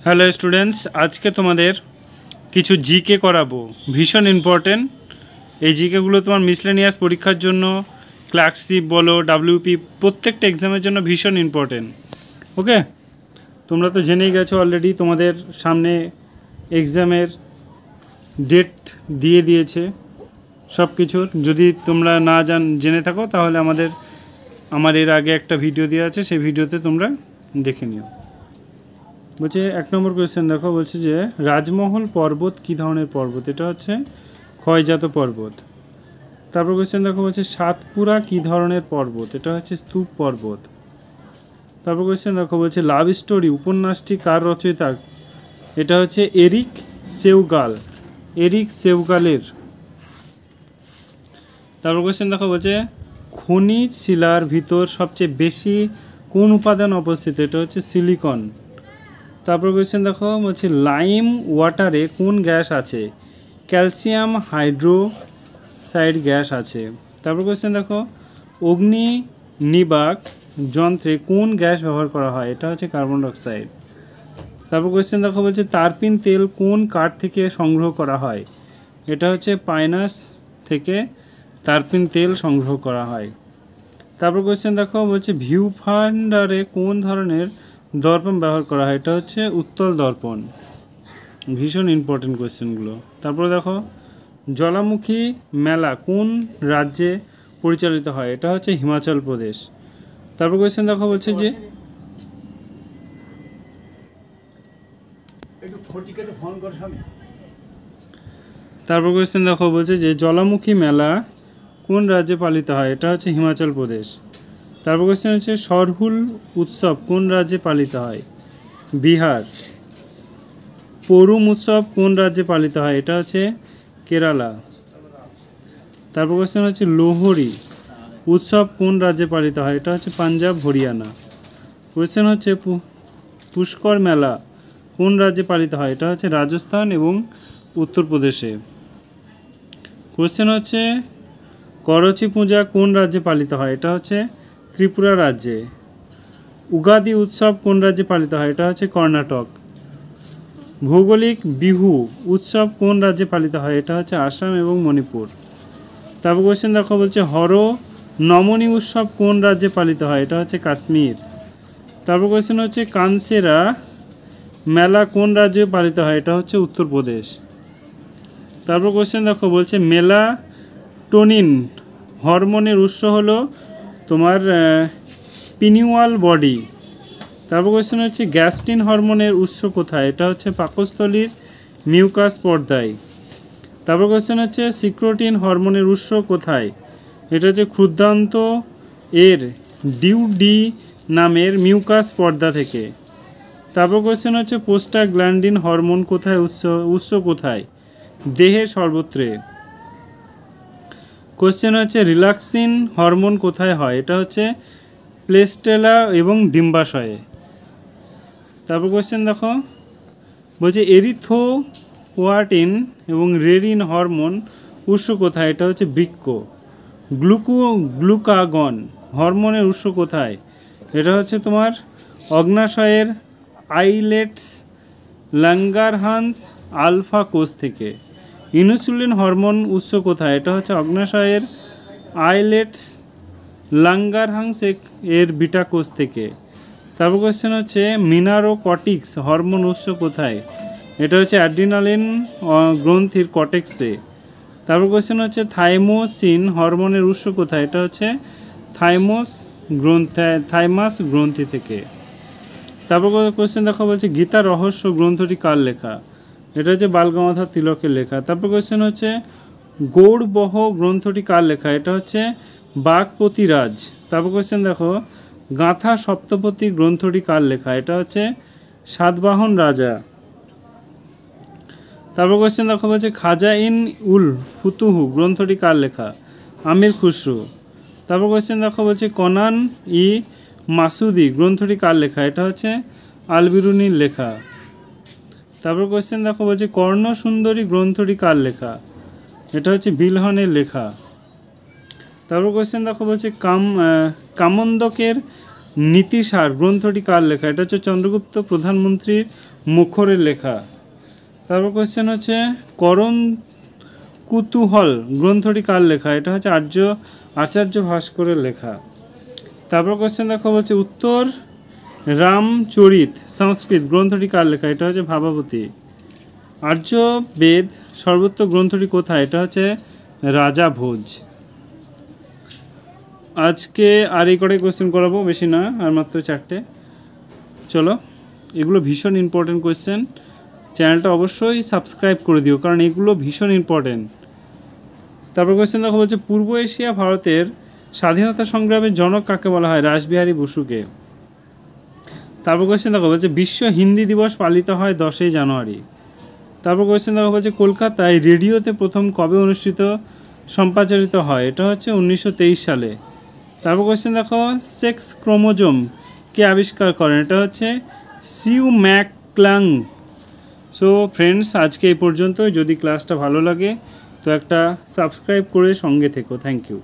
Hello students, আজকে তোমাদের কিছু জিকে করাবো, ভীষণ ইম্পর্টেন্ট। এই জিকেগুলো তোমার মিসলেনিয়াস পরীক্ষার জন্য, ক্লার্কশিপ বলো, ডাব্লিউপি, প্রত্যেকটা এক্সামের জন্য ভীষণ ইম্পর্টেন্ট। ওকে, তোমরা তো জেনেই গেছো অলরেডি, তোমাদের সামনে এক্সামের ডেট দিয়ে দিয়েছে সব কিছুর। যদি তোমরা না জেনে থাকো তাহলে আমার এর আগে একটা ভিডিও দেওয়া আছে, সেই ভিডিওতে তোমরা দেখে নিও। বলছে 1 নম্বর কোয়েশ্চেন দেখো, বলছে যে রাজমহল পর্বত কী ধরনের পর্বত? এটা হচ্ছে ক্ষয়জাত পর্বত। তারপর কোয়েশ্চেন দেখো, বলছে সাতপুরা কী ধরনের পর্বত? এটা হচ্ছে স্তূপ পর্বত। তারপর কোয়েশ্চেন দেখো, বলছে লাভ স্টোরি উপন্যাসটি কার রচয়িতা? এটা হচ্ছে এরিক সেউগালের। তারপর কোয়েশ্চেন দেখো, বলছে খনিজ শিলার ভিতর সবচেয়ে বেশি কোন উপাদান অবস্থিত? এটা হচ্ছে সিলিকন। তারপর কোয়েশ্চেন দেখো, বলছে লাইম ওয়াটারে কোন গ্যাস আছে? ক্যালসিয়াম হাইড্রোক্সাইড গ্যাস আছে। তারপর কোয়েশ্চেন দেখো, অগ্নি নির্বাক যন্ত্রে কোন গ্যাস ব্যবহার করা হয়? এটা হচ্ছে কার্বন ডাইঅক্সাইড। তারপর কোয়েশ্চেন দেখো, বলছে তারপিন তেল কোন কাঠ থেকে সংগ্রহ করা হয়? এটা হচ্ছে পাইনাস থেকে তারপিন তেল সংগ্রহ করা হয়। তারপর কোয়েশ্চেন দেখো, বলছে ভিউ ফাইন্ডারে কোন ধরনের দর্পণ ব্যবহার করা হয়? এটা হচ্ছে উত্তল দর্পণ। ভীষণ ইম্পর্টেন্ট কোয়েশ্চেনগুলো। তারপরে দেখো, জ্বালামুখী মেলা কোন রাজ্যে পরিচালিত হয়? এটা হচ্ছে হিমাচল প্রদেশ। তারপর কোয়েশ্চেন দেখো, বলছে যে তারপর কোয়েশ্চেন দেখো, বলছে যে জ্বালামুখী মেলা কোন রাজ্যে পালিত হয়? এটা হচ্ছে হিমাচল প্রদেশ। তারপর কোয়েশ্চেন হচ্ছে সরহুল উৎসব কোন রাজ্যে পালিত হয়? বিহার। পরুম উৎসব কোন রাজ্যে পালিত হয়? এটা হচ্ছে কেরালা। তারপর কোয়েশ্চেন হচ্ছে লোহরি উৎসব কোন রাজ্যে পালিত হয়? এটা হচ্ছে পাঞ্জাব, হরিয়ানা। কোয়েশ্চেন হচ্ছে পুষ্কর মেলা কোন রাজ্যে পালিত হয়? এটা হচ্ছে রাজস্থান এবং উত্তরপ্রদেশে। কোয়েশ্চেন হচ্ছে করচি পূজা কোন রাজ্যে পালিত হয়? এটা হচ্ছে ত্রিপুরা রাজ্যে। উগাদি উৎসব কোন রাজ্যে পালিত হয়? এটা হচ্ছে কর্ণাটক। ভৌগোলিক বিহু উৎসব কোন রাজ্যে পালিত হয়? এটা হচ্ছে আসাম এবং মণিপুর। তারপর কোয়েশ্চেন দেখো, বলছে হর নমনী উৎসব কোন রাজ্যে পালিত হয়? এটা হচ্ছে কাশ্মীর। তারপর কোয়েশ্চেন হচ্ছে কানসেরা মেলা কোন রাজ্যে পালিত হয়? এটা হচ্ছে উত্তরপ্রদেশ। তারপর কোয়েশ্চেন দেখো, বলছে মেলাটোনিন হরমোনের উৎস হলো তোমার পিনিওয়াল বডি। তারপর কোয়েশ্চেন হচ্ছে গ্যাস্ট্রিন হরমোনের উৎস কোথায়? এটা হচ্ছে পাকস্থলীর মিউকাস পর্দায়। তারপর কোয়েশ্চেন হচ্ছে সিক্রোটিন হরমোনের উৎস কোথায়? এটা হচ্ছে ক্ষুদ্রান্ত এর ডিউডি নামের মিউকাস পর্দা থেকে। তারপর কোয়েশ্চেন হচ্ছে প্রোস্টাগ্ল্যান্ডিন হরমোন কোথায় উৎস কোথায়? দেহের সর্বত্রে। কোয়েশ্চেন হচ্ছে রিল্যাক্সিন হরমোন কোথায় হয়? এটা হচ্ছে প্লেস্টেলা এবং ডিম্বাশয়ে। তারপর কোয়েশ্চেন দেখো, বলছে এরিথ্রোপোয়েটিন এবং রেরিন হরমোন উৎস কোথায়? এটা হচ্ছে বৃক্ক। গ্লুকাগন হরমোনের উৎস কোথায়? এটা হচ্ছে তোমার অগ্নাশয়ের আইলেটস ল্যাঙ্গারহান্স আলফা কোষ থেকে। ইনসুলিন হরমোন উৎস কোথায়? এটা হচ্ছে অগ্নাশয়ের আইলেটস ল্যাঙ্গারহান্স এর বিটা কোষ থেকে। তারপর কোয়েশ্চেন হচ্ছে মিনারোকটিক্স হরমোন উৎস কোথায়? এটা হচ্ছে অ্যাড্রিনালিন গ্রন্থির কটেক্সে। তারপর কোয়েশ্চেন হচ্ছে থাইমোসিন হরমোনের উৎস কোথায়? এটা হচ্ছে থাইমাস গ্রন্থি থেকে। তারপর কোয়েশ্চেন দেখো, বলছে গীতা রহস্য গ্রন্থটি কার লেখা? এটা হচ্ছে বালগঙ্গাধর তিলকের লেখা। তারপর কোয়েশ্চেন হচ্ছে গৌড়বহ গ্রন্থটি কার লেখা? এটা হচ্ছে বাগপতিরাজ। তারপর কোয়েশ্চেন দেখো, গাঁথা সপ্তপদী গ্রন্থটি কার লেখা? এটা হচ্ছে সাতবাহন রাজা। তারপর কোয়েশ্চেন দেখো, বলছে খাজা ইন উল ফুতুহু গ্রন্থটি কার লেখা? আমির খুসরু। তারপর কোয়েশ্চেন দেখো, বলছে কনান ই মাসুদি গ্রন্থটি কার লেখা? এটা হচ্ছে আল বিরুনির লেখা। তারপর কোয়েশ্চেন দেখো, বলছে কর্ণসুন্দরী গ্রন্থটি কার লেখা? এটা হচ্ছে বিলহনের লেখা। তারপর কোয়েশ্চেন দেখো, বলছে কামন্দকের নীতিসার গ্রন্থটি কার লেখা? এটা হচ্ছে চন্দ্রগুপ্ত প্রধানমন্ত্রীর মুখরের লেখা। তারপর কোয়েশ্চেন হচ্ছে করণ কুতূহল গ্রন্থটি কার লেখা? এটা হচ্ছে আচার্য ভাস্করের লেখা। তারপর কোয়েশ্চেন দেখো বলছে উত্তর রামচরিত সংস্কৃত গ্রন্থটি কার লেখা? এটা হচ্ছে ভাবাবতী। আর্য বেদ সর্বোত্তম গ্রন্থটি কোথায়? এটা হচ্ছে রাজা ভোজ। আজকে আর এই কটাই কোয়েশ্চেন করাবো, বেশি না, আর মাত্র 4টে। চলো, এগুলো ভীষণ ইম্পর্টেন্ট কোয়েশ্চেন, চ্যানেলটা অবশ্যই সাবস্ক্রাইব করে দিও কারণ এগুলো ভীষণ ইম্পর্টেন্ট। তারপর কোয়েশ্চেন দেখো বলছে পূর্ব এশিয়া ভারতের স্বাধীনতা সংগ্রামের জনক কাকে বলা হয়? রাসবিহারী বসুকে। তারপর কোয়েশ্চেন দেখো বলছে বিশ্ব হিন্দি দিবস পালিত হয় 10ই জানুয়ারি। তারপর কোয়েশ্চেন দেখো বলছে কলকাতায় রেডিওতে প্রথম কবে অনুষ্ঠিত সম্প্রচারিত হয়? এটা হচ্ছে 1923 সালে। তারপর কোয়েশ্চেন দেখো সেক্স ক্রোমোজোম কে আবিষ্কার করেন? এটা হচ্ছে সিউ ম্যাকক্লাং। সো ফ্রেন্ডস, আজকে এই পর্যন্ত। যদি ক্লাসটা ভালো লাগে তো একটা সাবস্ক্রাইব করে সঙ্গে থেকো। Thank you.